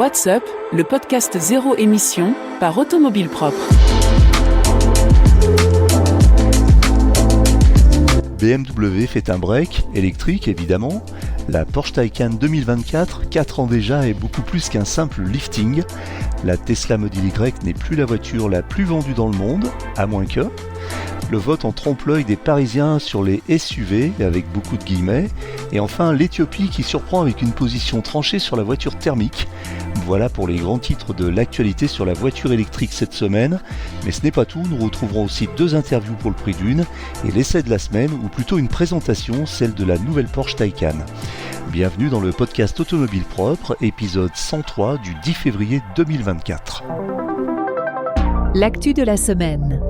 What's Up, le podcast zéro émission par Automobile Propre. BMW fait un break, électrique évidemment. La Porsche Taycan 2024, 4 ans déjà, est beaucoup plus qu'un simple lifting. La Tesla Model Y n'est plus la voiture la plus vendue dans le monde, à moins que... Le vote en trompe-l'œil des Parisiens sur les SUV, avec beaucoup de guillemets. Et enfin, l'Éthiopie qui surprend avec une position tranchée sur la voiture thermique. Voilà pour les grands titres de l'actualité sur la voiture électrique cette semaine. Mais ce n'est pas tout, nous retrouverons aussi 2 interviews pour le prix d'une, et l'essai de la semaine, ou plutôt une présentation, celle de la nouvelle Porsche Taycan. Bienvenue dans le podcast Automobile Propre, épisode 103 du 10 février 2024. L'actu de la semaine.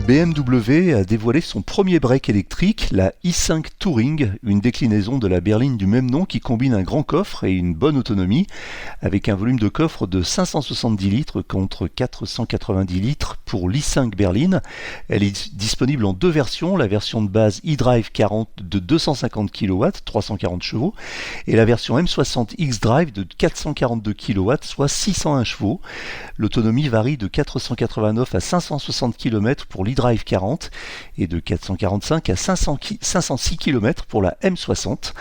BMW a dévoilé son premier break électrique, la i5 Touring, une déclinaison de la berline du même nom qui combine un grand coffre et une bonne autonomie, avec un volume de coffre de 570 litres contre 490 litres pour l'i5 berline. Elle est disponible en 2 versions, la version de base eDrive 40 de 250 kW, 340 chevaux, et la version M60 xDrive de 442 kW, soit 601 chevaux. L'autonomie varie de 489 à 560 km pour l'iDrive 40 et de 445 à 506 km pour la M60.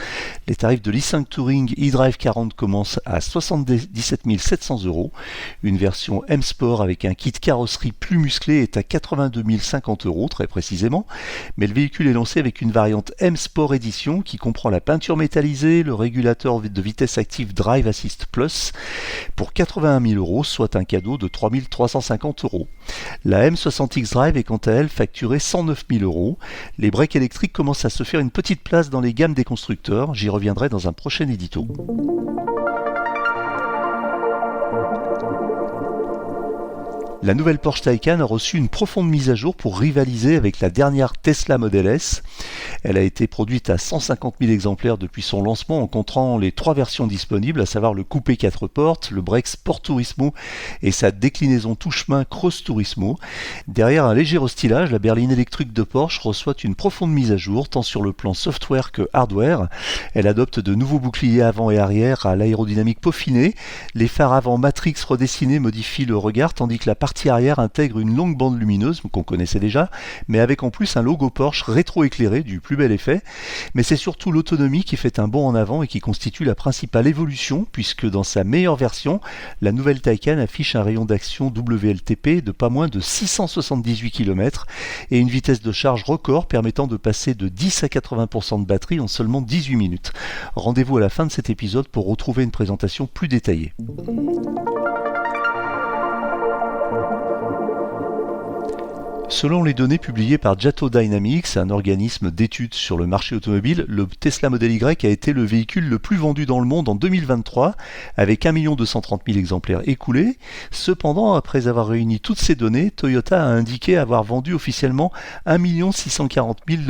Les tarifs de l'i5 Touring eDrive 40 commencent à 77 700 €. Une version M Sport avec un kit carrosserie plus musclé est à 82 050 € très précisément, mais le véhicule est lancé avec une variante M Sport Edition qui comprend la peinture métallisée, le régulateur de vitesse active Drive Assist Plus pour 81 000 €, soit un cadeau de 3 350 €. La M60 xDrive est quant à elle facturée 109 000 €. Les breaks électriques commencent à se faire une petite place dans les gammes des constructeurs, j'y reviendrai dans un prochain édito. La nouvelle Porsche Taycan a reçu une profonde mise à jour pour rivaliser avec la dernière Tesla Model S. Elle a été produite à 150 000 exemplaires depuis son lancement en comptant les 3 versions disponibles, à savoir le coupé 4 portes, le break Sport Turismo et sa déclinaison tout-chemin Cross Turismo. Derrière un léger restylage, la berline électrique de Porsche reçoit une profonde mise à jour, tant sur le plan software que hardware. Elle adopte de nouveaux boucliers avant et arrière à l'aérodynamique peaufinée. Les phares avant Matrix redessinés modifient le regard, tandis que la partie arrière intègre une longue bande lumineuse qu'on connaissait déjà, mais avec en plus un logo Porsche rétro-éclairé du plus bel effet. Mais c'est surtout l'autonomie qui fait un bond en avant et qui constitue la principale évolution, puisque dans sa meilleure version, la nouvelle Taycan affiche un rayon d'action WLTP de pas moins de 678 km et une vitesse de charge record permettant de passer de 10 à 80% de batterie en seulement 18 minutes. Rendez-vous à la fin de cet épisode pour retrouver une présentation plus détaillée. Selon les données publiées par Jato Dynamics, un organisme d'études sur le marché automobile, le Tesla Model Y a été le véhicule le plus vendu dans le monde en 2023, avec 1 230 000 exemplaires écoulés. Cependant, après avoir réuni toutes ces données, Toyota a indiqué avoir vendu officiellement 1 640 000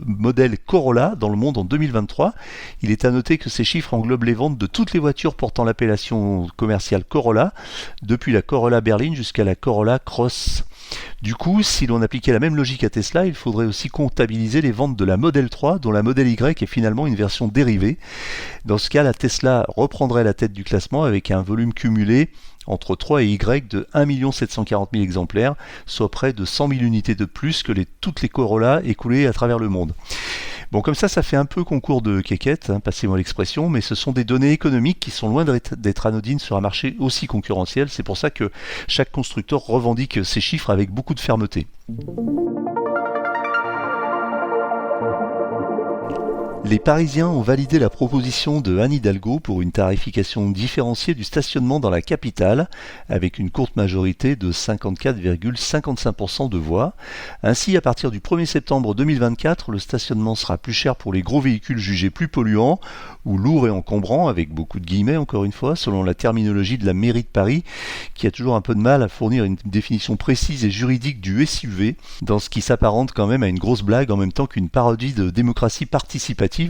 modèles Corolla dans le monde en 2023. Il est à noter que ces chiffres englobent les ventes de toutes les voitures portant l'appellation commerciale Corolla, depuis la Corolla berline jusqu'à la Corolla Cross. Du coup, si l'on appliquait la même logique à Tesla, il faudrait aussi comptabiliser les ventes de la Model 3, dont la Model Y est finalement une version dérivée. Dans ce cas, la Tesla reprendrait la tête du classement avec un volume cumulé entre 3 et Y de 1 740 000 exemplaires, soit près de 100 000 unités de plus que toutes les Corolla écoulées à travers le monde. Bon, comme ça fait un peu concours de quéquette, passez-moi l'expression, mais ce sont des données économiques qui sont loin d'être anodines sur un marché aussi concurrentiel. C'est pour ça que chaque constructeur revendique ces chiffres avec beaucoup de fermeté. Les Parisiens ont validé la proposition de Anne Hidalgo pour une tarification différenciée du stationnement dans la capitale, avec une courte majorité de 54,55% de voix. Ainsi, à partir du 1er septembre 2024, le stationnement sera plus cher pour les gros véhicules jugés plus polluants ou lourds et encombrants, avec beaucoup de guillemets encore une fois, selon la terminologie de la mairie de Paris, qui a toujours un peu de mal à fournir une définition précise et juridique du SUV, dans ce qui s'apparente quand même à une grosse blague en même temps qu'une parodie de démocratie participative.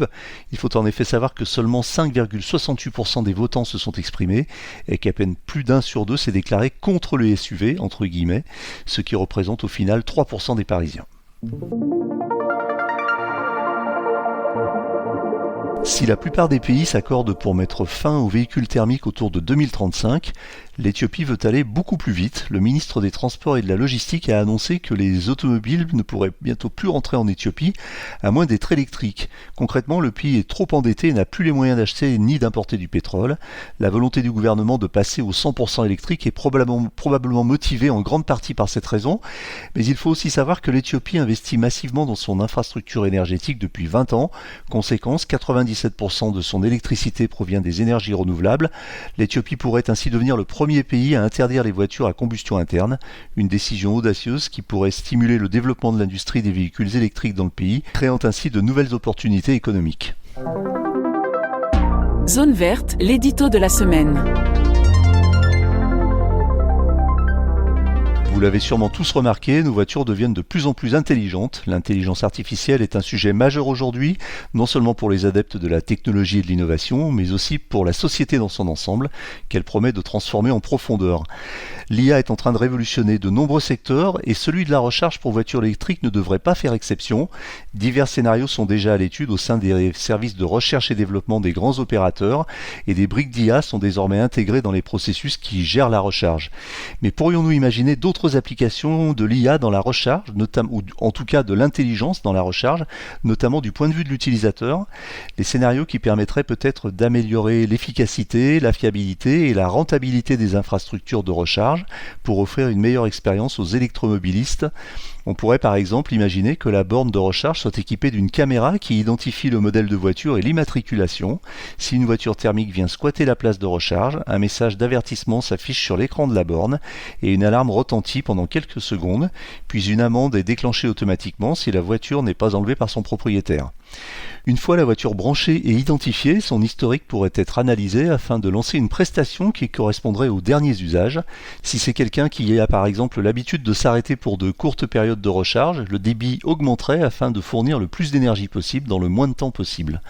Il faut en effet savoir que seulement 5,68% des votants se sont exprimés et qu'à peine plus d'1 sur 2 s'est déclaré contre le SUV, entre guillemets, ce qui représente au final 3% des Parisiens. Si la plupart des pays s'accordent pour mettre fin aux véhicules thermiques autour de 2035, l'Éthiopie veut aller beaucoup plus vite. Le ministre des Transports et de la Logistique a annoncé que les automobiles ne pourraient bientôt plus rentrer en Éthiopie, à moins d'être électriques. Concrètement, le pays est trop endetté et n'a plus les moyens d'acheter ni d'importer du pétrole. La volonté du gouvernement de passer au 100% électrique est probablement motivée en grande partie par cette raison, mais il faut aussi savoir que l'Éthiopie investit massivement dans son infrastructure énergétique depuis 20 ans. Conséquence, 97% de son électricité provient des énergies renouvelables. L'Éthiopie pourrait ainsi devenir le premier pays à interdire les voitures à combustion interne, une décision audacieuse qui pourrait stimuler le développement de l'industrie des véhicules électriques dans le pays, créant ainsi de nouvelles opportunités économiques. Zone verte, l'édito de la semaine. Vous l'avez sûrement tous remarqué, nos voitures deviennent de plus en plus intelligentes. L'intelligence artificielle est un sujet majeur aujourd'hui, non seulement pour les adeptes de la technologie et de l'innovation, mais aussi pour la société dans son ensemble, qu'elle promet de transformer en profondeur. L'IA est en train de révolutionner de nombreux secteurs et celui de la recharge pour voitures électriques ne devrait pas faire exception. Divers scénarios sont déjà à l'étude au sein des services de recherche et développement des grands opérateurs et des briques d'IA sont désormais intégrées dans les processus qui gèrent la recharge. Mais pourrions-nous imaginer d'autres applications de l'IA dans la recharge, ou en tout cas de l'intelligence dans la recharge, notamment du point de vue de l'utilisateur, les scénarios qui permettraient peut-être d'améliorer l'efficacité, la fiabilité et la rentabilité des infrastructures de recharge pour offrir une meilleure expérience aux électromobilistes. On pourrait par exemple imaginer que la borne de recharge soit équipée d'une caméra qui identifie le modèle de voiture et l'immatriculation. Si une voiture thermique vient squatter la place de recharge, un message d'avertissement s'affiche sur l'écran de la borne et une alarme retentit pendant quelques secondes, puis une amende est déclenchée automatiquement si la voiture n'est pas enlevée par son propriétaire. Une fois la voiture branchée et identifiée, son historique pourrait être analysé afin de lancer une prestation qui correspondrait aux derniers usages. Si c'est quelqu'un qui a par exemple l'habitude de s'arrêter pour de courtes périodes de recharge, le débit augmenterait afin de fournir le plus d'énergie possible dans le moins de temps possible.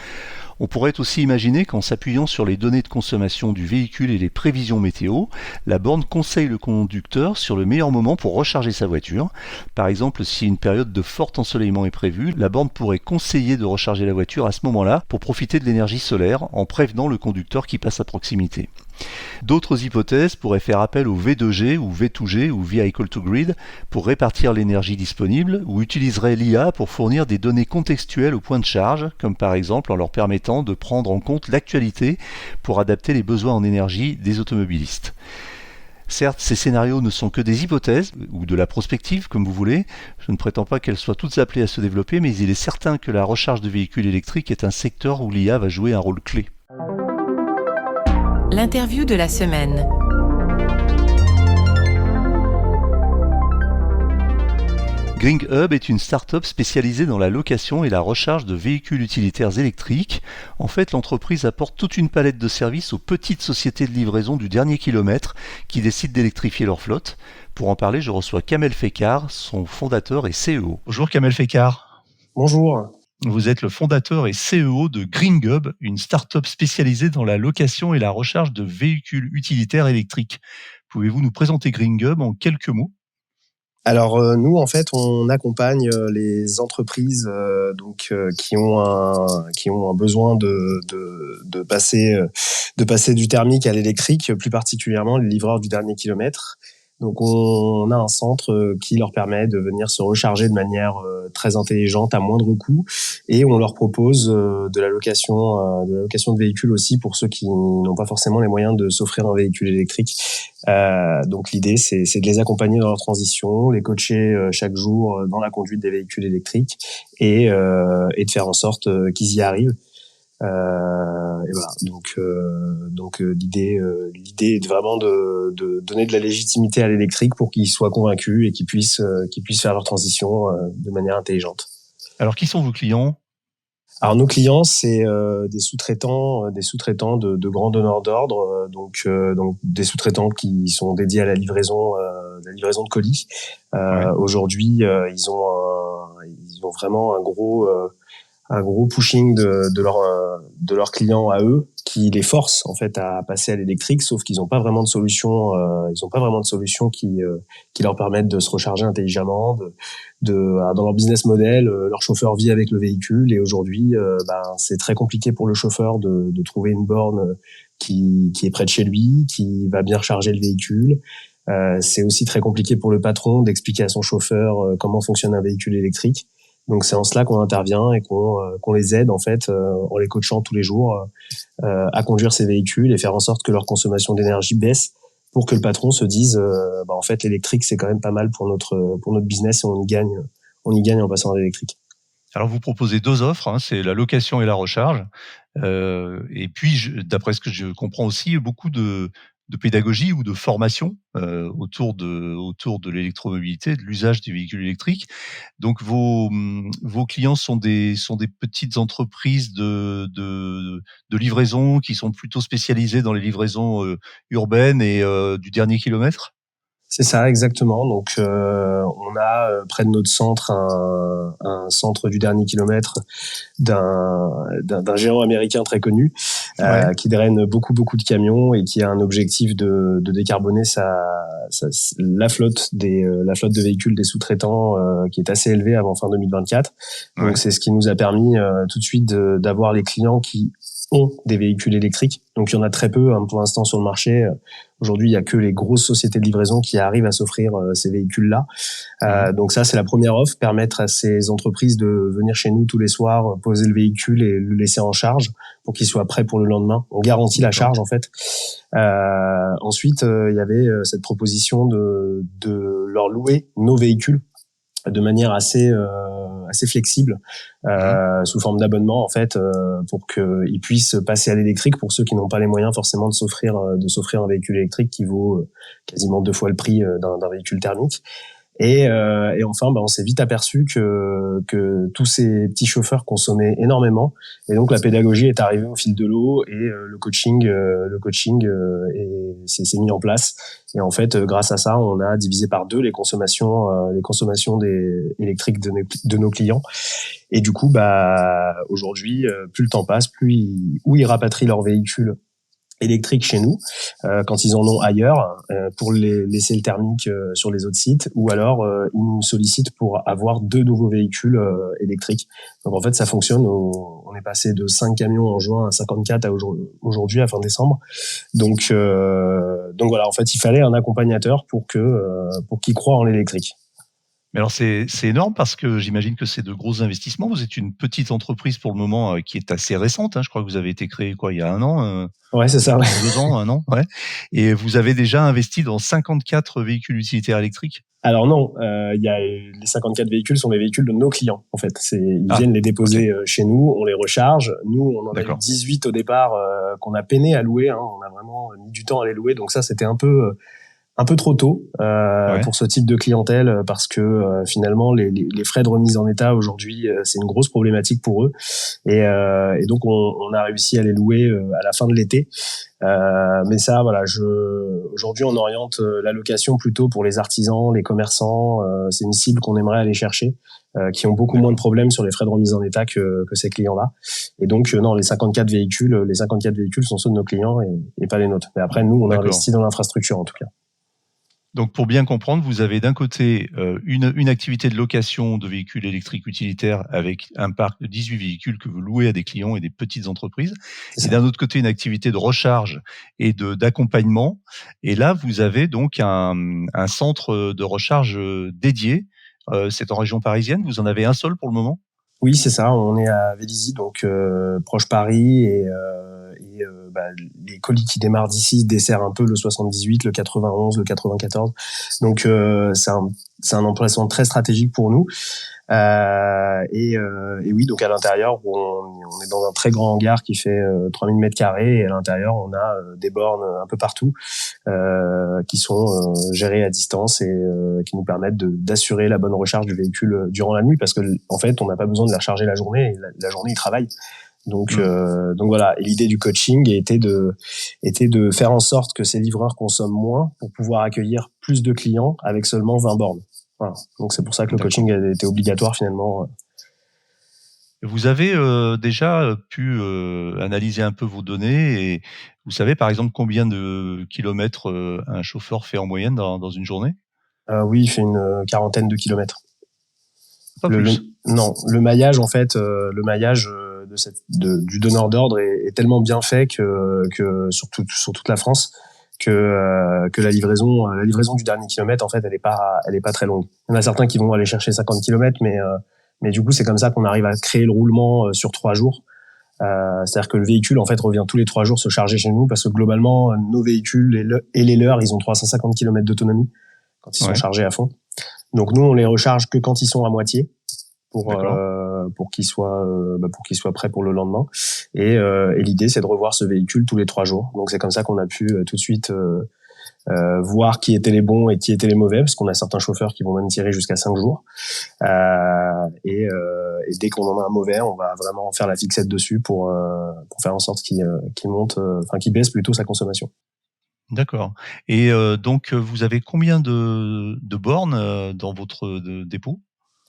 On pourrait aussi imaginer qu'en s'appuyant sur les données de consommation du véhicule et les prévisions météo, la borne conseille le conducteur sur le meilleur moment pour recharger sa voiture. Par exemple, si une période de fort ensoleillement est prévue, la borne pourrait conseiller de recharger la voiture à ce moment-là pour profiter de l'énergie solaire en prévenant le conducteur qui passe à proximité. D'autres hypothèses pourraient faire appel au V2G ou V2G ou Vehicle to Grid pour répartir l'énergie disponible ou utiliseraient l'IA pour fournir des données contextuelles au point de charge, comme par exemple en leur permettant de prendre en compte l'actualité pour adapter les besoins en énergie des automobilistes. Certes, ces scénarios ne sont que des hypothèses, ou de la prospective, comme vous voulez. Je ne prétends pas qu'elles soient toutes appelées à se développer, mais il est certain que la recharge de véhicules électriques est un secteur où l'IA va jouer un rôle clé. L'interview de la semaine. GringHub est une start-up spécialisée dans la location et la recharge de véhicules utilitaires électriques. En fait, l'entreprise apporte toute une palette de services aux petites sociétés de livraison du dernier kilomètre qui décident d'électrifier leur flotte. Pour en parler, je reçois Kamel Fekar, son fondateur et CEO. Bonjour Kamel Fekar. Bonjour. Vous êtes le fondateur et CEO de GringHub, une start-up spécialisée dans la location et la recharge de véhicules utilitaires électriques. Pouvez-vous nous présenter GringHub en quelques mots ? Alors nous en fait on accompagne les entreprises qui ont un besoin de passer du thermique à l'électrique, plus particulièrement les livreurs du dernier kilomètre. Donc on a un centre qui leur permet de venir se recharger de manière très intelligente à moindre coût et on leur propose de la location de véhicules aussi pour ceux qui n'ont pas forcément les moyens de s'offrir un véhicule électrique. Donc l'idée c'est de les accompagner dans leur transition, les coacher chaque jour dans la conduite des véhicules électriques et de faire en sorte qu'ils y arrivent. Et voilà. Donc l'idée est vraiment de donner de la légitimité à l'électrique pour qu'ils soient convaincus et qu'ils puissent faire leur transition de manière intelligente. Alors qui sont vos clients ? Alors nos clients c'est des sous-traitants de grands donneurs d'ordre, donc des sous-traitants qui sont dédiés à la livraison de colis. Ouais. Aujourd'hui ils ont vraiment un pushing de leurs clients à eux, qui les force en fait à passer à l'électrique, sauf qu'ils n'ont pas vraiment de solution, qui leur permettent de se recharger intelligemment. Dans leur business model, leur chauffeur vit avec le véhicule, et aujourd'hui, c'est très compliqué pour le chauffeur de trouver une borne qui est près de chez lui, qui va bien recharger le véhicule. C'est aussi très compliqué pour le patron d'expliquer à son chauffeur comment fonctionne un véhicule électrique. Donc c'est en cela qu'on intervient et qu'on les aide en fait en les coachant tous les jours à conduire ces véhicules et faire en sorte que leur consommation d'énergie baisse, pour que le patron se dise en fait l'électrique c'est quand même pas mal pour notre business, et on y gagne en passant à l'électrique. Alors vous proposez 2 offres, hein, c'est la location et la recharge. Et puis, d'après ce que je comprends aussi, beaucoup de pédagogie ou de formation autour de l'électromobilité, de l'usage des véhicules électriques. Donc vos clients sont des petites entreprises de livraison qui sont plutôt spécialisées dans les livraisons urbaines et du dernier kilomètre? C'est ça, exactement. Donc, on a près de notre centre un centre du dernier kilomètre d'un géant américain très connu, qui draine beaucoup de camions et qui a un objectif de décarboner la flotte de véhicules des sous-traitants, qui est assez élevée avant fin 2024. Donc, c'est ce qui nous a permis tout de suite d'avoir les clients qui ont des véhicules électriques. Donc il y en a très peu pour l'instant sur le marché. Aujourd'hui, il y a que les grosses sociétés de livraison qui arrivent à s'offrir ces véhicules-là. Donc ça, c'est la première offre, permettre à ces entreprises de venir chez nous tous les soirs, poser le véhicule et le laisser en charge pour qu'il soit prêt pour le lendemain. On garantit la charge en fait. Ensuite, il y avait cette proposition de leur louer nos véhicules de manière assez flexible, sous forme d'abonnement en fait, pour qu'ils puissent passer à l'électrique, pour ceux qui n'ont pas les moyens forcément de s'offrir un véhicule électrique qui vaut quasiment 2 fois le prix d'un véhicule thermique. Et enfin, on s'est vite aperçu que tous ces petits chauffeurs consommaient énormément, et donc la pédagogie est arrivée au fil de l'eau, et le coaching s'est mis en place. Et en fait, grâce à ça, on a divisé par 2 les consommations électriques de nos clients. Et du coup, aujourd'hui, plus le temps passe, plus ils rapatrient leurs véhicules électriques chez nous, quand ils en ont ailleurs, pour les laisser le thermique sur les autres sites, ou alors ils nous sollicitent pour avoir 2 nouveaux véhicules électriques. Donc en fait, ça fonctionne. On est passé de 5 camions en juin à 54 à aujourd'hui, à fin décembre. Donc voilà, en fait, il fallait un accompagnateur pour qu'il croie en l'électrique. Mais alors c'est énorme, parce que j'imagine que c'est de gros investissements. Vous êtes une petite entreprise pour le moment qui est assez récente, hein. Je crois que vous avez été créé il y a 1 an Ouais, c'est ça. 2 ans, 1 an, ouais. Et vous avez déjà investi dans 54 véhicules utilitaires électriques? Alors non, les 54 véhicules sont les véhicules de nos clients en fait. Ils viennent les déposer chez nous, on les recharge. Nous, on en a eu 18 au départ qu'on a peiné à louer. On a vraiment mis du temps à les louer, donc ça c'était un peu trop tôt pour ce type de clientèle, parce que finalement les frais de remise en état aujourd'hui, c'est une grosse problématique pour eux, et donc on a réussi à les louer à la fin de l'été. Mais ça, voilà, aujourd'hui on oriente la location plutôt pour les artisans, les commerçants. C'est une cible qu'on aimerait aller chercher, qui ont beaucoup moins de problèmes sur les frais de remise en état que ces clients-là. Et donc non, les 54 véhicules sont ceux de nos clients et pas les nôtres. Mais après, nous, on a investi dans l'infrastructure en tout cas. Donc, pour bien comprendre, vous avez d'un côté une activité de location de véhicules électriques utilitaires avec un parc de 18 véhicules que vous louez à des clients et des petites entreprises. Et d'un autre côté, une activité de recharge et d'accompagnement. Et là, vous avez donc un centre de recharge dédié. C'est en région parisienne. Vous en avez un seul pour le moment? Oui, c'est ça. On est à Vélizy, donc proche Paris, et les colis qui démarrent d'ici desserrent un peu le 78, le 91, le 94. Donc c'est un emplacement très stratégique pour nous. Et oui, donc à l'intérieur, on est dans un très grand hangar qui fait 3000 mètres carrés, et à l'intérieur, on a des bornes un peu partout qui sont gérées à distance et qui nous permettent d'assurer la bonne recharge du véhicule durant la nuit, parce que en fait, on n'a pas besoin de les recharger la journée, et la journée, ils travaillent. Donc voilà. Et l'idée du coaching était de faire en sorte que ces livreurs consomment moins pour pouvoir accueillir plus de clients avec seulement 20 bornes. Voilà. Donc c'est pour ça que le coaching a été obligatoire finalement. Vous avez, déjà, pu, analyser un peu vos données et vous savez, par exemple, combien de kilomètres, un chauffeur fait en moyenne dans une journée? Oui, il fait une quarantaine de kilomètres. Pas plus? Non, le maillage en fait, le maillage du donneur d'ordre est tellement bien fait que sur toute la France que la livraison du dernier kilomètre en fait elle est pas très longue. Il y en a certains qui vont aller chercher 50 kilomètres, mais du coup c'est comme ça qu'on arrive à créer le roulement sur 3 jours. C'est-à-dire que le véhicule en fait revient tous les 3 jours se charger chez nous parce que globalement nos véhicules et les leurs ils ont 350 kilomètres d'autonomie quand ils sont Ouais, chargés à fond. Donc nous, on les recharge que quand ils sont à moitié d'accord. pour qu'ils soient prêts pour le lendemain. Et l'idée, c'est de revoir ce véhicule tous les 3 jours. Donc c'est comme ça qu'on a pu tout de suite voir qui étaient les bons et qui étaient les mauvais, parce qu'on a certains chauffeurs qui vont même tirer jusqu'à 5 jours. Et dès qu'on en a un mauvais, on va vraiment faire la fixette dessus pour faire en sorte qu'il monte, qu'il baisse plutôt sa consommation. D'accord et donc vous avez combien de bornes, dans votre, dépôt?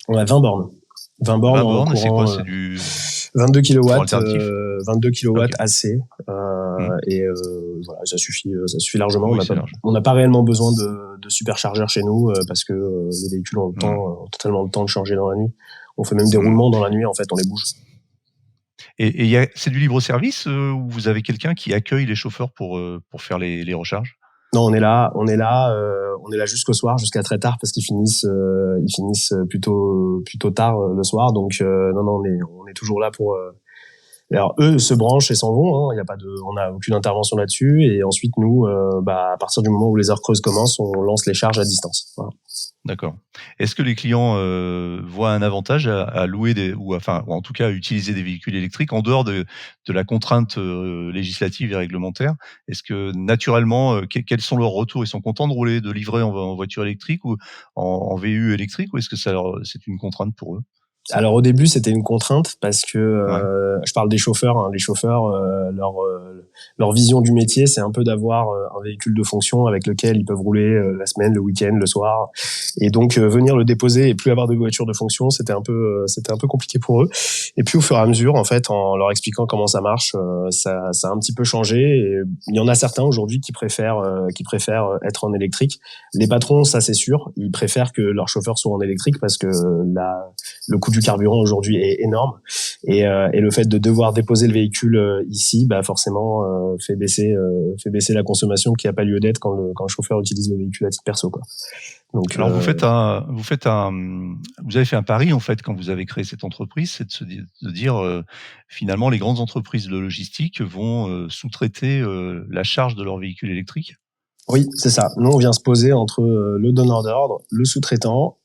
On a 20 bornes. 20 bornes 20 en bornes et c'est quoi? courant C'est du 22 courant kilowatts, alternatif? 22 kilowatts OK. AC. Mmh. Voilà, ça suffit largement. Oui, c'est large. On n'a pas réellement besoin de superchargeurs chez nous parce que les véhicules Mmh. ont totalement le temps de changer dans la nuit. On fait même des Mmh roulements dans la nuit, en fait, on les bouge. et c'est du libre service, ou vous avez quelqu'un qui accueille les chauffeurs pour faire les recharges? Non, on est là jusqu'au soir, jusqu'à très tard parce ils finissent plutôt tard le soir. Donc non, non, on est toujours là pour. Alors eux se branchent et s'en vont. Hein. Il y a pas de, on n'a aucune intervention là-dessus. Et ensuite nous, à partir du moment où les heures creuses commencent, on lance les charges à distance. Voilà. D'accord. Est-ce que les clients, voient un avantage à louer ou en tout cas à utiliser des véhicules électriques en dehors de la contrainte, législative et réglementaire? Est-ce que naturellement, quels sont leurs retours? Ils sont contents de rouler, de livrer en voiture électrique ou en VU électrique ou est-ce que c'est une contrainte pour eux? Alors au début c'était une contrainte parce que Ouais. je parle des chauffeurs. Hein. Les chauffeurs, leur vision du métier, c'est un peu d'avoir un véhicule de fonction avec lequel ils peuvent rouler la semaine, le week-end, le soir. Et donc venir le déposer et plus avoir de voiture de fonction, c'était un peu compliqué pour eux. Et puis au fur et à mesure, en fait, en leur expliquant comment ça marche, ça a un petit peu changé. Et il y en a certains aujourd'hui qui préfèrent être en électrique. Les patrons, ça c'est sûr, ils préfèrent que leurs chauffeurs soient en électrique parce que le coût du carburant aujourd'hui est énorme et le fait de devoir déposer le véhicule ici, forcément fait baisser la consommation qui a pas lieu d'être quand le chauffeur utilise le véhicule à titre perso quoi. Donc Alors vous avez fait un pari en fait quand vous avez créé cette entreprise, c'est de dire, finalement les grandes entreprises de logistique vont, sous-traiter, la charge de leurs véhicules électriques? oui, c'est ça. Nous, on vient se poser entre le donneur d'ordre, le sous-traitant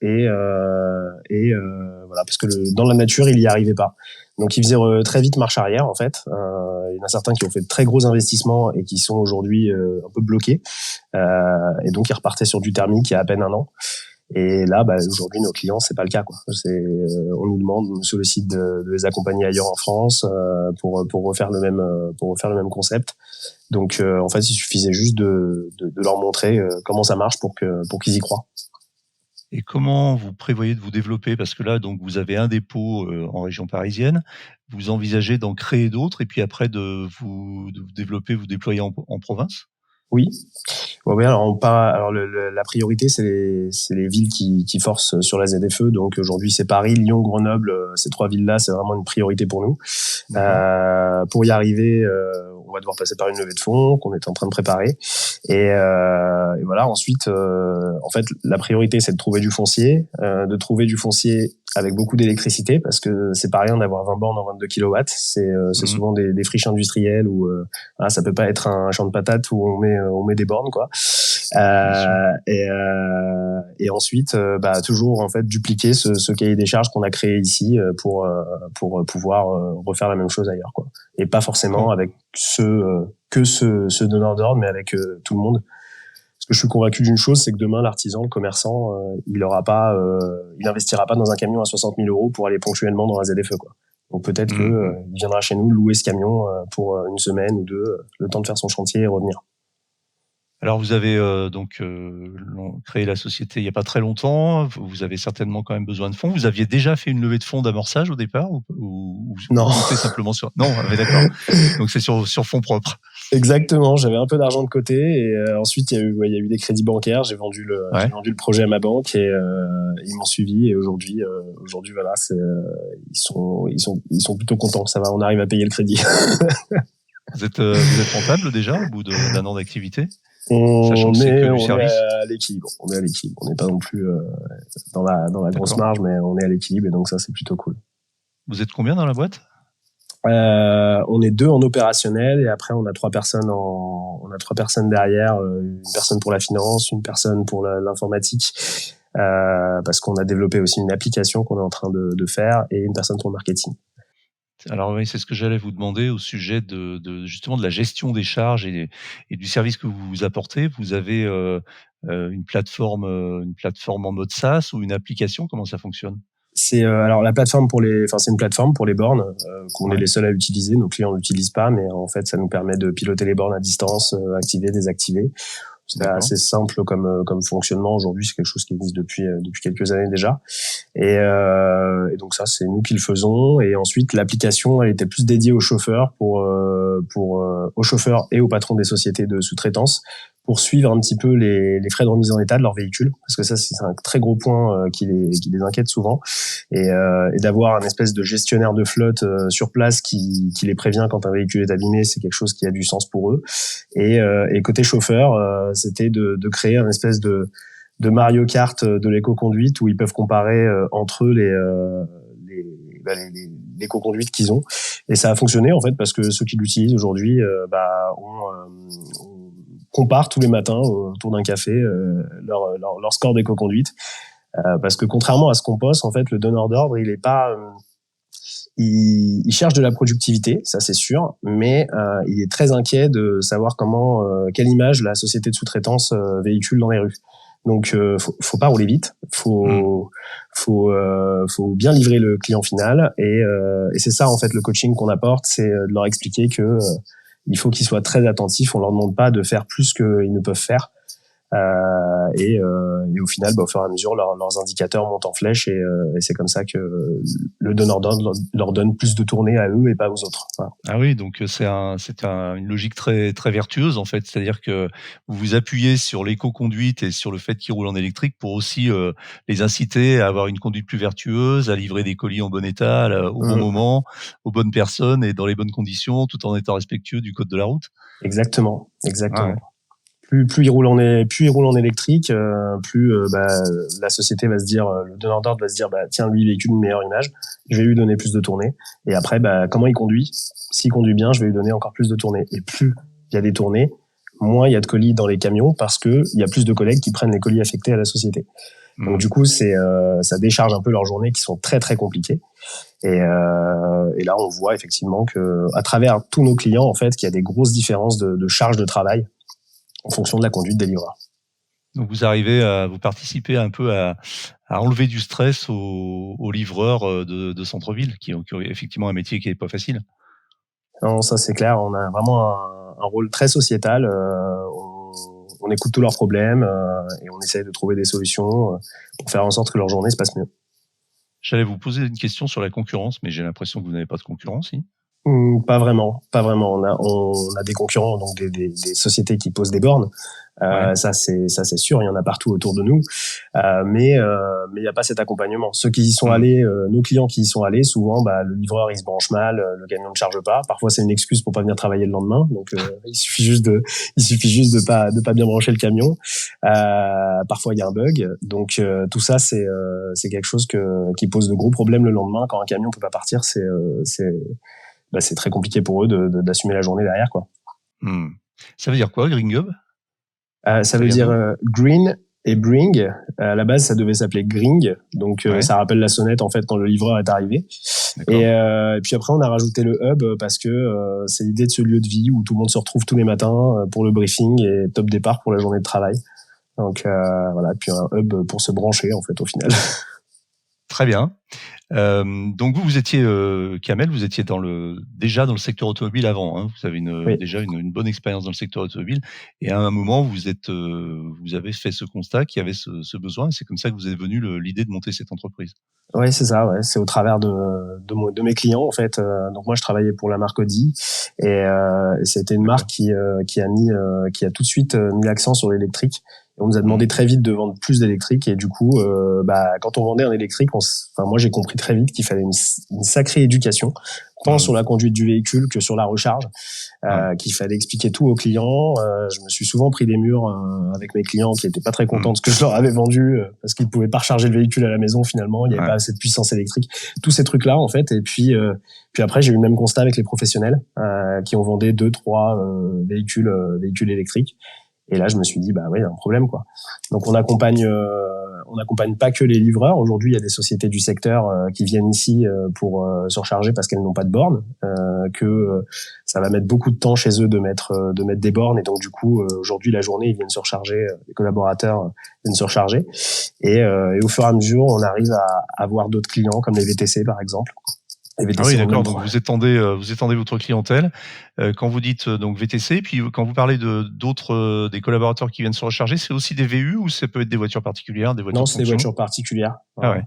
voilà, parce que dans la nature, il y arrivait pas. Donc, il faisait très vite marche arrière, en fait. Il y en a certains qui ont fait de très gros investissements et qui sont aujourd'hui un peu bloqués. Et donc, ils repartaient sur du thermique il y a à peine un an. Et là, aujourd'hui, nos clients, c'est pas le cas, quoi. On nous demande, on nous sollicite de les accompagner ailleurs en France pour refaire le même concept. Donc, en fait, il suffisait juste de leur montrer comment ça marche pour qu'ils y croient. Et comment vous prévoyez de vous développer? Parce que là, donc, vous avez un dépôt, en région parisienne. Vous envisagez d'en créer d'autres et puis après de vous développer, vous déployer en province? Oui. Ouais, ouais, alors la priorité, c'est les villes qui forcent sur la ZFE. Donc aujourd'hui, c'est Paris, Lyon, Grenoble. Ces 3 villes-là, c'est vraiment une priorité pour nous. D'accord. Pour y arriver, on va devoir passer par une levée de fonds qu'on est en train de préparer. Et voilà. Ensuite, en fait, la priorité, c'est de trouver du foncier avec beaucoup d'électricité, parce que c'est pas rien d'avoir 20 bornes en 22 kilowatts. C'est Mmh. souvent des friches industrielles où ça peut pas être un champ de patates où on met des bornes, quoi. Bien sûr. Et ensuite, toujours en fait dupliquer ce cahier des charges qu'on a créé ici pour pouvoir refaire la même chose ailleurs, quoi. Et pas forcément Com avec ce donneur d'ordre, mais avec tout le monde. Parce que je suis convaincu d'une chose, c'est que demain, l'artisan, le commerçant, il investira pas dans un camion à 60 000 euros pour aller ponctuellement dans la ZFE, quoi. Donc peut-être mmh mh. il viendra chez nous louer ce camion pour une semaine ou deux, le temps de faire son chantier et revenir. Alors vous avez, créé la société il y a pas très longtemps. Vous avez certainement quand même besoin de fonds. Vous aviez déjà fait une levée de fonds d'amorçage au départ vous Non. comptez simplement sur... Non, d'accord. Donc c'est sur fonds propres. Exactement, j'avais un peu d'argent de côté et ensuite il y a eu des crédits bancaires, j'ai vendu le projet à ma banque et ils m'ont suivi et aujourd'hui voilà, ils sont plutôt contents, ça va, on arrive à payer le crédit. Vous êtes rentable déjà au bout d'un an d'activité? On est service. à l'équilibre, on n'est pas non plus dans la grosse marge, mais on est à l'équilibre et donc ça c'est plutôt cool. Vous êtes combien dans la boîte? On est 2 en opérationnel et après on a 3 personnes derrière, une personne pour la finance, une personne pour l'informatique, parce qu'on a développé aussi une application qu'on est en train de faire et une personne pour le marketing. Alors oui, c'est ce que j'allais vous demander au sujet de justement de la gestion des charges et du service que vous apportez. Vous avez une plateforme en mode SaaS ou une application? Comment ça fonctionne? C'est alors la plateforme c'est une plateforme pour les bornes qu'on est les seuls à utiliser. Nos clients l'utilisent pas, mais en fait ça nous permet de piloter les bornes à distance, activer, désactiver. C'est assez simple comme fonctionnement aujourd'hui. C'est quelque chose qui existe depuis quelques années déjà. Et donc ça c'est nous qui le faisons. Et ensuite l'application elle était plus dédiée aux chauffeurs aux chauffeurs et aux patrons des sociétés de sous-traitance, pour suivre un petit peu les frais de remise en état de leur véhicule, parce que ça c'est un très gros point qui les inquiète souvent, et d'avoir un espèce de gestionnaire de flotte sur place qui les prévient quand un véhicule est abîmé, c'est quelque chose qui a du sens pour eux. Et côté chauffeur, c'était de créer un espèce de Mario Kart de l'éco-conduite où ils peuvent comparer entre eux l'éco-conduite qu'ils ont, et ça a fonctionné en fait parce que ceux qui l'utilisent aujourd'hui compare tous les matins autour d'un café leur score d'éco-conduite, parce que contrairement à ce qu'on pense, en fait le donneur d'ordre il est pas il cherche de la productivité, ça c'est sûr, mais il est très inquiet de savoir quelle image la société de sous-traitance véhicule dans les rues. Donc faut pas rouler vite, faut bien livrer le client final, et c'est ça en fait le coaching qu'on apporte, c'est de leur expliquer que il faut qu'ils soient très attentifs, on leur demande pas de faire plus qu'ils ne peuvent faire. Et au final, au fur et à mesure, leurs indicateurs montent en flèche, et c'est comme ça que le donneur d'ordre leur donne plus de tournées à eux et pas aux autres. Voilà. Ah oui, donc c'est une logique très très vertueuse en fait, c'est-à-dire que vous vous appuyez sur l'éco-conduite et sur le fait qu'ils roulent en électrique pour aussi les inciter à avoir une conduite plus vertueuse, à livrer des colis en bon état, au bon moment, aux bonnes personnes et dans les bonnes conditions, tout en étant respectueux du code de la route. Exactement. Ah ouais. Plus il roule en électrique, plus la société va se dire, le donneur d'ordre va se dire, tiens, lui il véhicule une meilleure image, je vais lui donner plus de tournées. Et après, comment il conduit? S'il conduit bien, je vais lui donner encore plus de tournées. Et plus il y a des tournées, moins il y a de colis dans les camions, parce que il y a plus de collègues qui prennent les colis affectés à la société. Donc du coup, ça décharge un peu leurs journées qui sont très très compliquées. Et là, on voit effectivement que à travers tous nos clients, en fait, qu'il y a des grosses différences de charge de travail en fonction de la conduite des livreurs. Donc vous arrivez vous participez un peu à enlever du stress aux livreurs de centre-ville qui ont effectivement un métier qui est pas facile. Non, ça c'est clair. On a vraiment un rôle très sociétal. On écoute tous leurs problèmes et on essaie de trouver des solutions pour faire en sorte que leur journée se passe mieux. J'allais vous poser une question sur la concurrence, mais j'ai l'impression que vous n'avez pas de concurrence, si ? Pas vraiment. On a des concurrents, donc des sociétés qui posent des bornes. Ça c'est sûr, il y en a partout autour de nous. Mais il n'y a pas cet accompagnement. Ceux qui y sont allés, nos clients qui y sont allés, souvent, le livreur il se branche mal, le camion ne charge pas. Parfois c'est une excuse pour pas venir travailler le lendemain. Donc il suffit juste de pas bien brancher le camion. Parfois il y a un bug. Donc tout ça c'est quelque chose qui pose de gros problèmes le lendemain quand un camion peut pas partir. C'est très compliqué pour eux d'assumer la journée derrière, quoi. Ça veut dire quoi, Green Gob? Ça veut dire green et bring. À la base, ça devait s'appeler Gring. Donc, ça rappelle la sonnette, en fait, quand le livreur est arrivé. Et puis après, on a rajouté le hub parce que c'est l'idée de ce lieu de vie où tout le monde se retrouve tous les matins pour le briefing et top départ pour la journée de travail. Donc, voilà. Puis un hub pour se brancher, en fait, au final. Très bien. Donc vous étiez Kamel, vous étiez déjà dans le secteur automobile avant. Hein. Vous avez déjà une bonne expérience dans le secteur automobile. Et à un moment, vous avez fait ce constat qu'il y avait ce besoin. Et c'est comme ça que vous est venue l'idée de monter cette entreprise. Ouais, c'est ça. Ouais, c'est au travers de mes clients en fait. Donc moi, je travaillais pour la marque Audi et c'était une marque qui a tout de suite mis l'accent sur l'électrique. Et on nous a demandé très vite de vendre plus d'électrique et du coup, quand on vendait un électrique, moi j'ai compris très vite qu'il fallait une sacrée éducation, tant sur la conduite du véhicule que sur la recharge. Qu'il fallait expliquer tout aux clients. Je me suis souvent pris des murs avec mes clients qui étaient pas très contents de ce que je leur avais vendu parce qu'ils pouvaient pas recharger le véhicule à la maison finalement, il y avait pas assez de puissance électrique, tous ces trucs là en fait. Et puis après j'ai eu le même constat avec les professionnels qui ont vendu 2-3 véhicules électriques. Et là, je me suis dit, bah oui, il y a un problème, quoi. Donc, on accompagne pas que les livreurs. Aujourd'hui, il y a des sociétés du secteur qui viennent ici pour se recharger parce qu'elles n'ont pas de bornes, ça va mettre beaucoup de temps chez eux de mettre des bornes. Et donc, du coup, aujourd'hui, la journée, ils viennent se recharger, les collaborateurs viennent se recharger. Et au fur et à mesure, on arrive à avoir d'autres clients comme les VTC, par exemple. Ah oui, d'accord. Donc vous étendez votre clientèle. Quand vous dites donc VTC, puis quand vous parlez d'autres des collaborateurs qui viennent se recharger, c'est aussi des VU ou ça peut être des voitures particulières, des voitures Non, de c'est des voitures particulières. Ah ouais.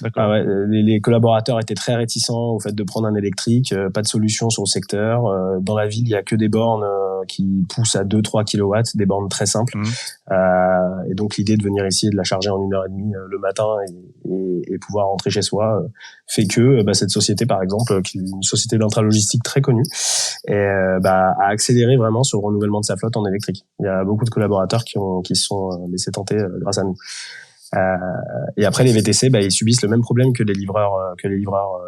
D'accord. Ah ouais, les collaborateurs étaient très réticents au fait de prendre un électrique, pas de solution sur le secteur. Dans la ville, il y a que des bornes qui poussent à 2-3 kilowatts, des bornes très simples. Et donc l'idée de venir ici et de la charger en 1h30 le matin et pouvoir rentrer chez soi fait que cette société, par exemple, qui est une société d'intralogistique très connue, a accéléré vraiment sur le renouvellement de sa flotte en électrique. Il y a beaucoup de collaborateurs qui se sont laissés tenter grâce à nous. Et après les VTC, ils subissent le même problème que les livreurs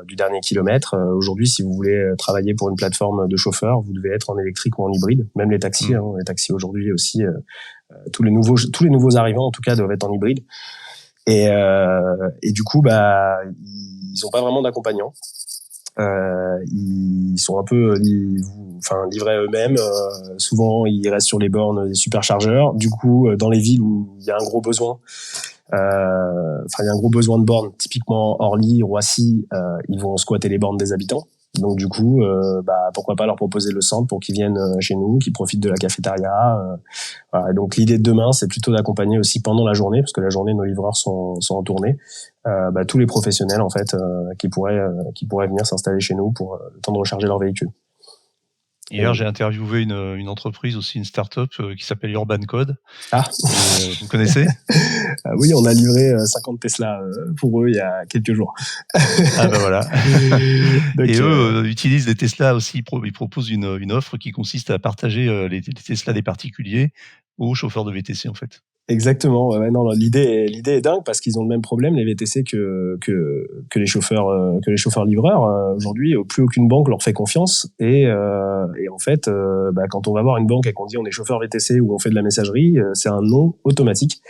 du dernier kilomètre. Aujourd'hui, si vous voulez travailler pour une plateforme de chauffeurs, vous devez être en électrique ou en hybride. Même les taxis, les taxis aujourd'hui aussi, tous les nouveaux arrivants en tout cas doivent être en hybride. Et du coup, ils ont pas vraiment d'accompagnant. Ils sont un peu livrés eux-mêmes. Souvent, ils restent sur les bornes des superchargeurs. Du coup, dans les villes où il y a un gros besoin, il y a un gros besoin de bornes, typiquement Orly, Roissy, ils vont squatter les bornes des habitants. Donc du coup, pourquoi pas leur proposer le centre pour qu'ils viennent chez nous, qu'ils profitent de la cafétéria. Voilà. Donc l'idée de demain, c'est plutôt d'accompagner aussi pendant la journée, parce que la journée, nos livreurs sont en tournée, tous les professionnels en fait qui pourraient venir s'installer chez nous pour le temps de recharger leur véhicule. Hier, j'ai interviewé une entreprise aussi, une start-up qui s'appelle Urban Code. Ah. Vous connaissez? Oui, on a livré 50 Tesla pour eux il y a quelques jours. Ah ben voilà. Donc, et eux utilisent des Tesla aussi. Ils proposent une offre qui consiste à partager les Tesla des particuliers aux chauffeurs de VTC en fait. Exactement. Ouais, non, l'idée est dingue parce qu'ils ont le même problème les VTC que les chauffeurs livreurs. Aujourd'hui, plus aucune banque leur fait confiance et en fait, quand on va voir une banque et qu'on dit on est chauffeur VTC ou on fait de la messagerie, c'est un non automatique.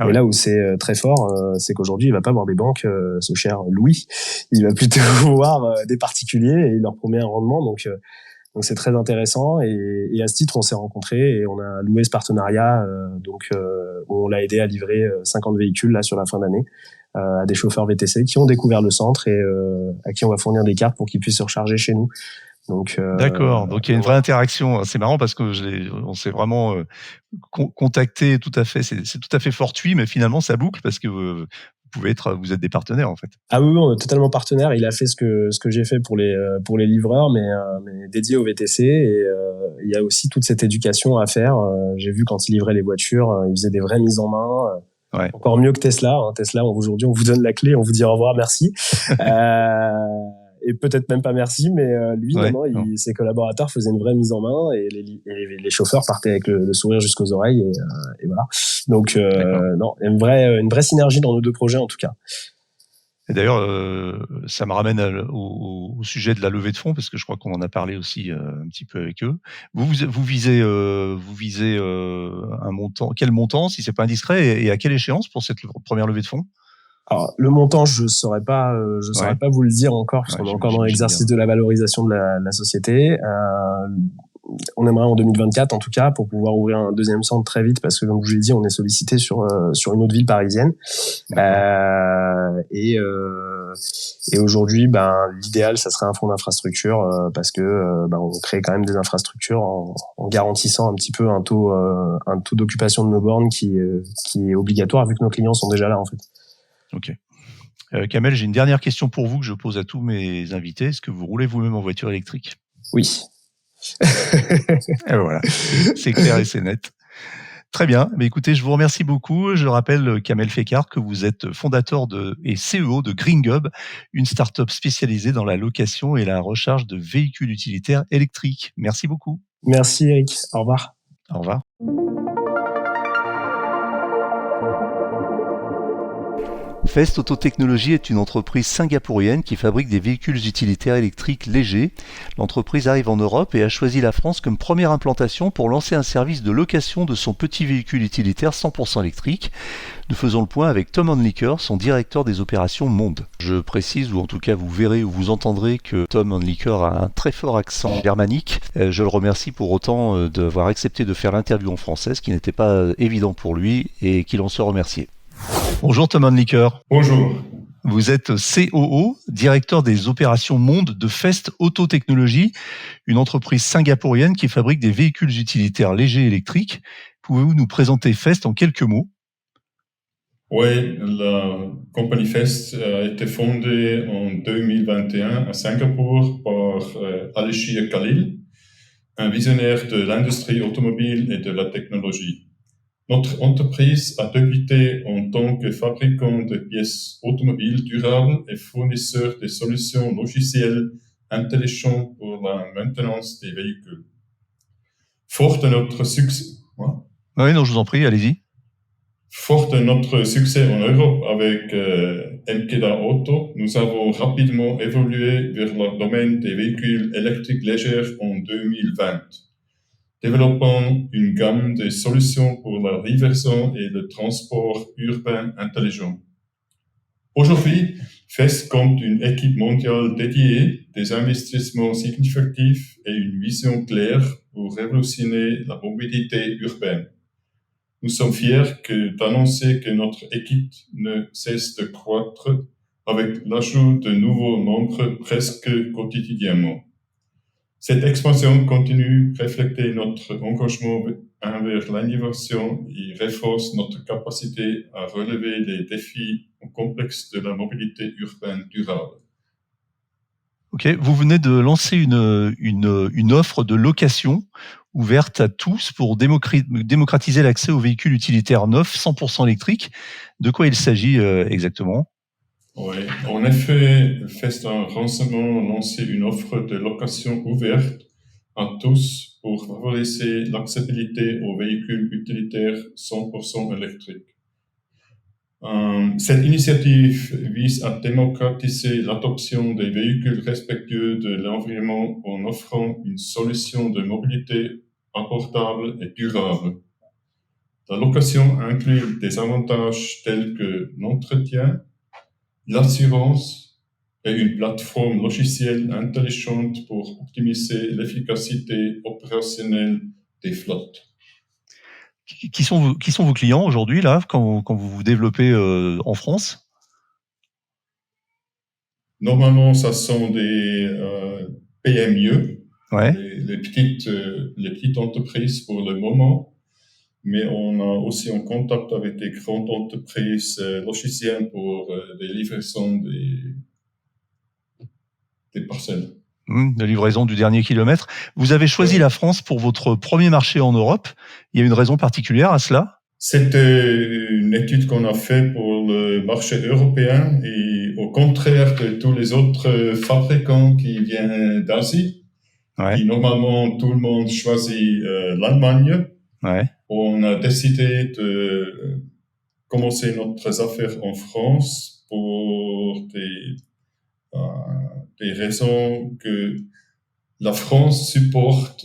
Et là où c'est très fort, c'est qu'aujourd'hui, il va pas voir des banques, ce cher Louis. Il va plutôt voir des particuliers et il leur promet un rendement. Donc c'est très intéressant et à ce titre on s'est rencontrés et on a loué ce partenariat où on l'a aidé à livrer 50 véhicules là sur la fin d'année à des chauffeurs VTC qui ont découvert le centre et à qui on va fournir des cartes pour qu'ils puissent se recharger chez nous. Donc d'accord, donc il y a une vraie interaction. C'est marrant parce que on s'est vraiment contacté tout à fait. C'est tout à fait fortuit, mais finalement ça boucle parce que vous êtes des partenaires en fait. Ah oui, on est totalement partenaires. Il a fait ce que j'ai fait pour les livreurs, mais dédié au VTC. Et il y a aussi toute cette éducation à faire. J'ai vu quand il livrait les voitures, il faisait des vraies mises en main. Ouais. Encore mieux que Tesla. Tesla, aujourd'hui, on vous donne la clé, on vous dit au revoir, merci. Et peut-être même pas merci, mais lui, ses collaborateurs faisaient une vraie mise en main et les chauffeurs partaient avec le sourire jusqu'aux oreilles et voilà. Donc non, une vraie synergie dans nos deux projets en tout cas. Et d'ailleurs, ça me ramène au sujet de la levée de fonds parce que je crois qu'on en a parlé aussi un petit peu avec eux. Vous visez un montant, quel montant si c'est pas indiscret et à quelle échéance pour cette première levée de fonds? Alors, le montant, je saurais pas vous le dire encore, parce qu'on est encore dans l'exercice de la valorisation de la société. On aimerait en 2024, en tout cas, pour pouvoir ouvrir un deuxième centre très vite, parce que, comme je vous l'ai dit, on est sollicité sur une autre ville parisienne. Et aujourd'hui, l'idéal, ça serait un fonds d'infrastructure, parce que, on crée quand même des infrastructures en garantissant un petit peu un taux d'occupation de nos bornes qui est obligatoire, vu que nos clients sont déjà là, en fait. Ok. Kamel, j'ai une dernière question pour vous que je pose à tous mes invités. Est-ce que vous roulez vous-même en voiture électrique ? Oui. Et voilà, c'est clair et c'est net. Très bien. Mais écoutez, je vous remercie beaucoup. Je rappelle, Kamel Fekar, que vous êtes fondateur et CEO de GreenGub, une start-up spécialisée dans la location et la recharge de véhicules utilitaires électriques. Merci beaucoup. Merci Eric. Au revoir. Au revoir. Fest Autotechnologies est une entreprise singapourienne qui fabrique des véhicules utilitaires électriques légers. L'entreprise arrive en Europe et a choisi la France comme première implantation pour lancer un service de location de son petit véhicule utilitaire 100% électrique. Nous faisons le point avec Tom Handlicker, son directeur des opérations Monde. Je précise, ou en tout cas vous verrez ou vous entendrez que Tom Handlicker a un très fort accent germanique. Je le remercie pour autant d'avoir accepté de faire l'interview en français, ce qui n'était pas évident pour lui et qu'il en soit remercié. Bonjour Tom Handlicker. Bonjour. Vous êtes COO, directeur des opérations Monde de Fest Autotechnologies, une entreprise singapourienne qui fabrique des véhicules utilitaires légers électriques. Pouvez-vous nous présenter Fest en quelques mots ? Oui, la compagnie Fest a été fondée en 2021 à Singapour par Alishir Khalil, un visionnaire de l'industrie automobile et de la technologie. Notre entreprise a débuté en tant que fabricant de pièces automobiles durables et fournisseur de solutions logicielles intelligentes pour la maintenance des véhicules. Fort de notre succès, Oui, non, je vous en prie, allez-y. Fort de notre succès en Europe avec Mkeda Auto, nous avons rapidement évolué vers le domaine des véhicules électriques légers en 2020. Développant une gamme de solutions pour la livraison et le transport urbain intelligent. Aujourd'hui, Fest compte une équipe mondiale dédiée, des investissements significatifs et une vision claire pour révolutionner la mobilité urbaine. Nous sommes fiers d'annoncer que notre équipe ne cesse de croître avec l'ajout de nouveaux membres presque quotidiennement. Cette expansion continue refléter notre engagement envers l'innovation et renforce notre capacité à relever les défis complexes de la mobilité urbaine durable. Ok, vous venez de lancer une offre de location ouverte à tous pour démocratiser l'accès aux véhicules utilitaires neufs 100% électriques. De quoi il s'agit exactement ? Oui, en effet, Fest a récemment lancé une offre de location ouverte à tous pour favoriser l'accessibilité aux véhicules utilitaires 100% électriques. Cette initiative vise à démocratiser l'adoption des véhicules respectueux de l'environnement en offrant une solution de mobilité abordable et durable. La location inclut des avantages tels que l'entretien, l'assurance et une plateforme logicielle intelligente pour optimiser l'efficacité opérationnelle des flottes. Qui sont vos clients aujourd'hui là quand vous vous développez en France ? Normalement, ça sont des PME, ouais. les petites entreprises pour le moment. Mais on a aussi en contact avec des grandes entreprises logicielles pour des livraisons des parcelles. La livraison du dernier kilomètre. Vous avez choisi la France pour votre premier marché en Europe. Il y a une raison particulière à cela ? C'était une étude qu'on a faite pour le marché européen et au contraire de tous les autres fabricants qui viennent d'Asie. Ouais. Et normalement, tout le monde choisit l'Allemagne. Ouais. On a décidé de commencer notre affaire en France pour des raisons que la France supporte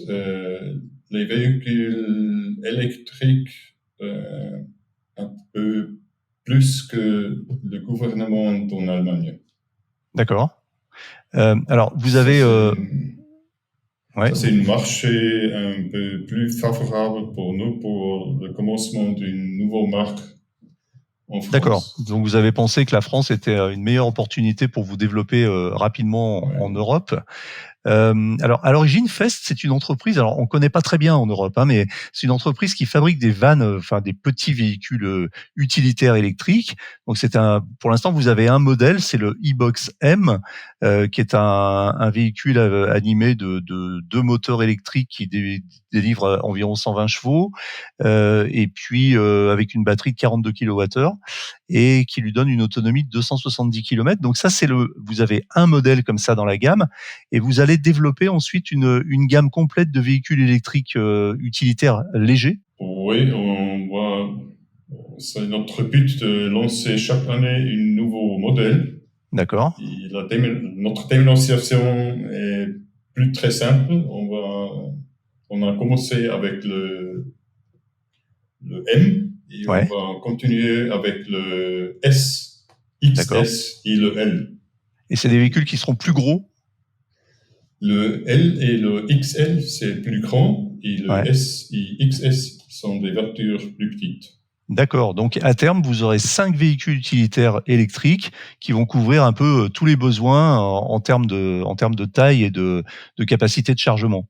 les véhicules électriques un peu plus que le gouvernement en Allemagne. D'accord. Alors, vous avez... Ça, c'est un marché un peu plus favorable pour nous pour le commencement d'une nouvelle marque en France. D'accord. Donc, vous avez pensé que la France était une meilleure opportunité pour vous développer rapidement en Europe. Alors, à l'origine, Fest, c'est une entreprise. Alors, on connaît pas très bien en Europe, mais c'est une entreprise qui fabrique des vannes, enfin des petits véhicules utilitaires électriques. Donc, pour l'instant, vous avez un modèle, c'est le e-Box M, qui est un véhicule animé de deux moteurs électriques qui délivrent environ 120 chevaux, et puis avec une batterie de 42 kWh et qui lui donne une autonomie de 270 km. Donc ça, vous avez un modèle comme ça dans la gamme, et vous allez développer ensuite une gamme complète de véhicules électriques utilitaires légers. Oui, c'est notre but de lancer chaque année un nouveau modèle. D'accord. Notre démonstration est plus très simple. On a commencé avec le M et on va continuer avec le S, XS et le L. Et c'est des véhicules qui seront plus gros? Le L et le XL, c'est plus grand, et le S et XS sont des voitures plus petites. D'accord. Donc, à terme, vous aurez 5 véhicules utilitaires électriques qui vont couvrir un peu tous les besoins en termes de taille et de capacité de chargement.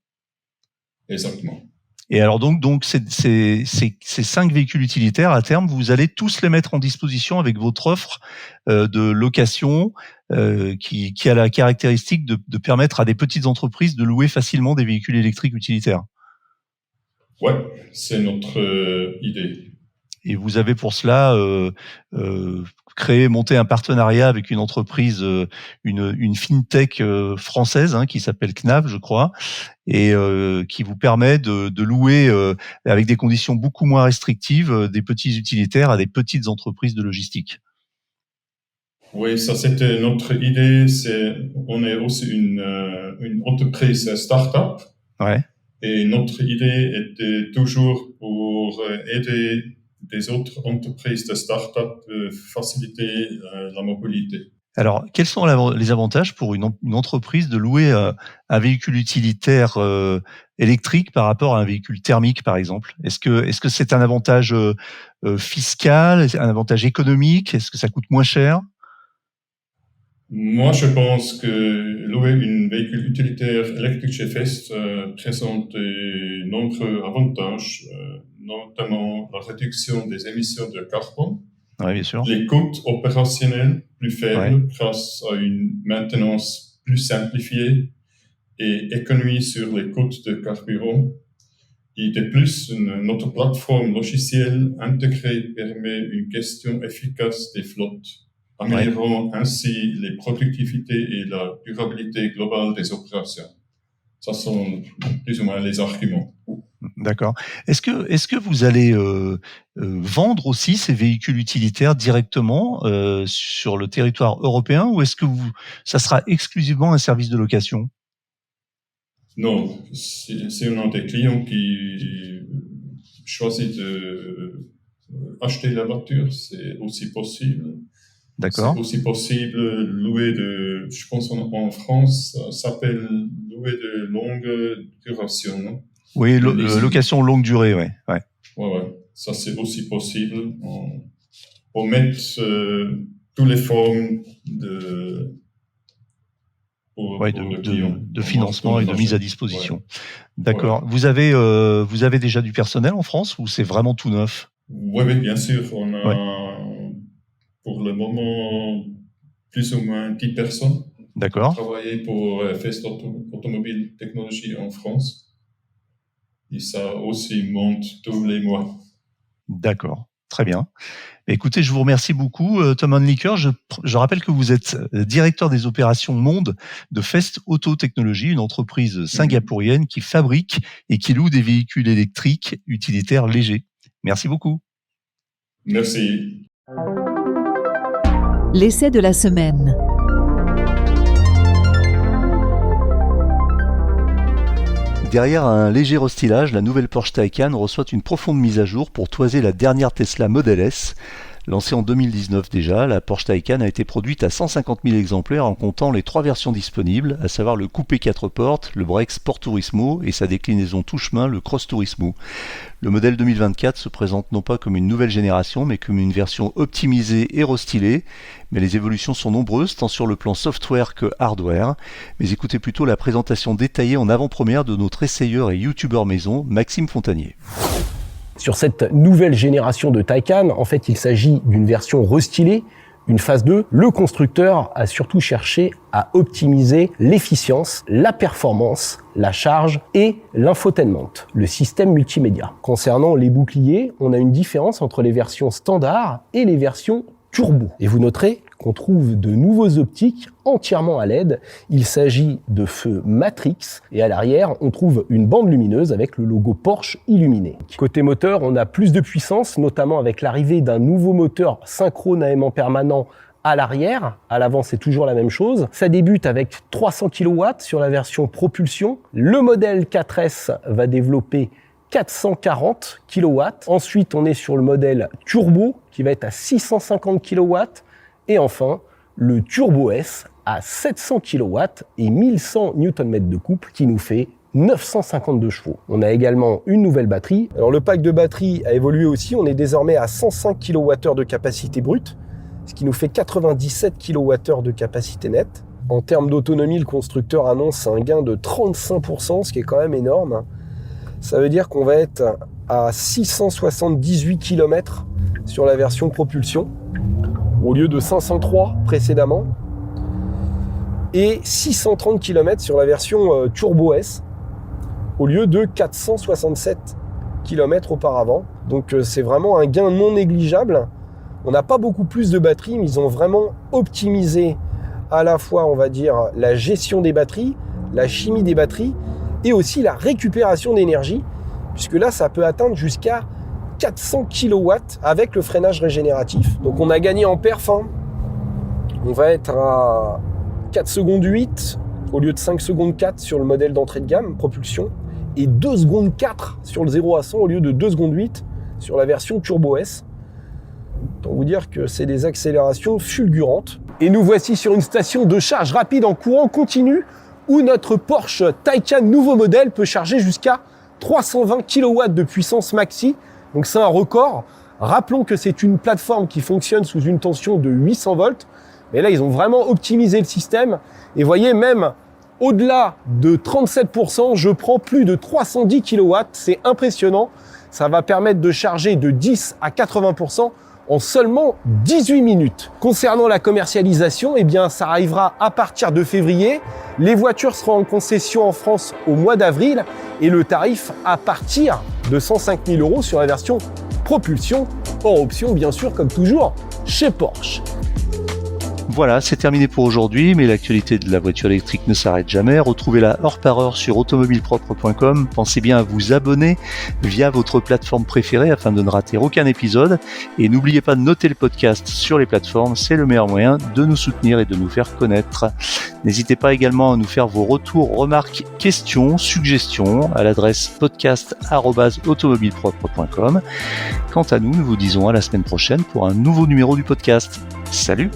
Exactement. Et alors donc ces 5 véhicules utilitaires, à terme, vous allez tous les mettre en disposition avec votre offre de location qui a la caractéristique de permettre à des petites entreprises de louer facilement des véhicules électriques utilitaires. Ouais, c'est notre idée. Et vous avez pour cela monté un partenariat avec une entreprise, une fintech française qui s'appelle Knav, je crois, et qui vous permet de louer avec des conditions beaucoup moins restrictives des petits utilitaires à des petites entreprises de logistique. Oui, ça c'était notre idée. On est aussi une entreprise start-up. Ouais. Et notre idée était toujours pour aider des autres entreprises de start-up faciliter la mobilité. Alors, quels sont les avantages pour une entreprise de louer un véhicule utilitaire électrique par rapport à un véhicule thermique, par exemple? Est-ce que c'est un avantage fiscal, un avantage économique? Est-ce que ça coûte moins cher? Moi, je pense que louer un véhicule utilitaire électrique chez Fest présente de nombreux avantages, notamment la réduction des émissions de carbone, bien sûr. Les coûts opérationnels plus faibles grâce à une maintenance plus simplifiée et économie sur les coûts de carburant. Et de plus, notre plateforme logicielle intégrée permet une gestion efficace des flottes, améliorant ainsi les productivités et la durabilité globale des opérations. Ça sont plus ou moins les arguments. D'accord. Est-ce que vous allez vendre aussi ces véhicules utilitaires directement sur le territoire européen, ou est-ce que ça sera exclusivement un service de location? Non, si on a des clients qui choisissent de acheter la voiture, c'est aussi possible. D'accord. C'est aussi possible louer je pense en France, ça s'appelle louer de longue duration, non? Oui, location longue durée, ouais. Ouais. Ça, c'est aussi possible. On met toutes les formes de financement et de mise à disposition. Ouais. D'accord. Ouais. Vous avez déjà du personnel en France, ou c'est vraiment tout neuf? Oui, bien sûr. On a pour le moment plus ou moins 10 personnes. D'accord. Travailler pour Fest Automobile Technologie en France. Et ça aussi monte tous les mois. D'accord, très bien. Écoutez, je vous remercie beaucoup, Tom Handlicker. Je rappelle que vous êtes directeur des opérations monde de Fest Auto Technologie, une entreprise singapourienne qui fabrique et qui loue des véhicules électriques utilitaires légers. Merci beaucoup. Merci. L'essai de la semaine. Derrière un léger restylage, la nouvelle Porsche Taycan reçoit une profonde mise à jour pour toiser la dernière Tesla Model S. Lancée en 2019 déjà, la Porsche Taycan a été produite à 150 000 exemplaires en comptant les 3 versions disponibles, à savoir le coupé 4 portes, le break Sport Turismo et sa déclinaison touche-main, le Cross Turismo. Le modèle 2024 se présente non pas comme une nouvelle génération, mais comme une version optimisée et restylée. Mais les évolutions sont nombreuses, tant sur le plan software que hardware. Mais écoutez plutôt la présentation détaillée en avant-première de notre essayeur et youtubeur maison, Maxime Fontanier. Sur cette nouvelle génération de Taycan, en fait, il s'agit d'une version restylée, une phase 2. Le constructeur a surtout cherché à optimiser l'efficience, la performance, la charge et l'infotainment, le système multimédia. Concernant les boucliers, on a une différence entre les versions standard et les versions turbo. Et vous noterez qu'on trouve de nouveaux optiques entièrement à LED. Il s'agit de feux Matrix et à l'arrière, on trouve une bande lumineuse avec le logo Porsche illuminé. Côté moteur, on a plus de puissance, notamment avec l'arrivée d'un nouveau moteur synchrone à aimant permanent à l'arrière. À l'avant, c'est toujours la même chose. Ça débute avec 300 kW sur la version propulsion. Le modèle 4S va développer 440 kW. Ensuite, on est sur le modèle turbo qui va être à 650 kW. Et enfin, le Turbo S à 700 kW et 1100 Nm de couple qui nous fait 952 chevaux. On a également une nouvelle batterie. Alors le pack de batterie a évolué aussi. On est désormais à 105 kWh de capacité brute, ce qui nous fait 97 kWh de capacité nette. En termes d'autonomie, le constructeur annonce un gain de 35%, ce qui est quand même énorme. Ça veut dire qu'on va être à 678 km sur la version propulsion, au lieu de 503 précédemment, et 630 km sur la version Turbo S, au lieu de 467 km auparavant. Donc c'est vraiment un gain non négligeable. On n'a pas beaucoup plus de batterie, mais ils ont vraiment optimisé à la fois, on va dire, la gestion des batteries, la chimie des batteries, et aussi la récupération d'énergie, puisque là, ça peut atteindre jusqu'à 400 kW avec le freinage régénératif. Donc on a gagné en perf. On va être à 4 secondes 8 au lieu de 5 secondes 4 sur le modèle d'entrée de gamme propulsion, et 2 secondes 4 sur le 0 à 100 au lieu de 2 secondes 8 sur la version Turbo S. Pour vous dire que c'est des accélérations fulgurantes. Et nous voici sur une station de charge rapide en courant continu où notre Porsche Taycan nouveau modèle peut charger jusqu'à 320 kW de puissance maxi. Donc c'est un record. Rappelons que c'est une plateforme qui fonctionne sous une tension de 800 volts. Mais là, ils ont vraiment optimisé le système. Et voyez, même au-delà de 37%, je prends plus de 310 kW. C'est impressionnant. Ça va permettre de charger de 10 à 80% en seulement 18 minutes. Concernant la commercialisation, eh bien, ça arrivera à partir de février. Les voitures seront en concession en France au mois d'avril et le tarif à partir de 105 000 € sur la version propulsion, hors option bien sûr, comme toujours, chez Porsche. Voilà, c'est terminé pour aujourd'hui, mais l'actualité de la voiture électrique ne s'arrête jamais. Retrouvez-la heure par heure sur automobilepropre.com. Pensez bien à vous abonner via votre plateforme préférée afin de ne rater aucun épisode. Et n'oubliez pas de noter le podcast sur les plateformes, c'est le meilleur moyen de nous soutenir et de nous faire connaître. N'hésitez pas également à nous faire vos retours, remarques, questions, suggestions à l'adresse podcast@automobilepropre.com. Quant à nous, nous vous disons à la semaine prochaine pour un nouveau numéro du podcast. Salut!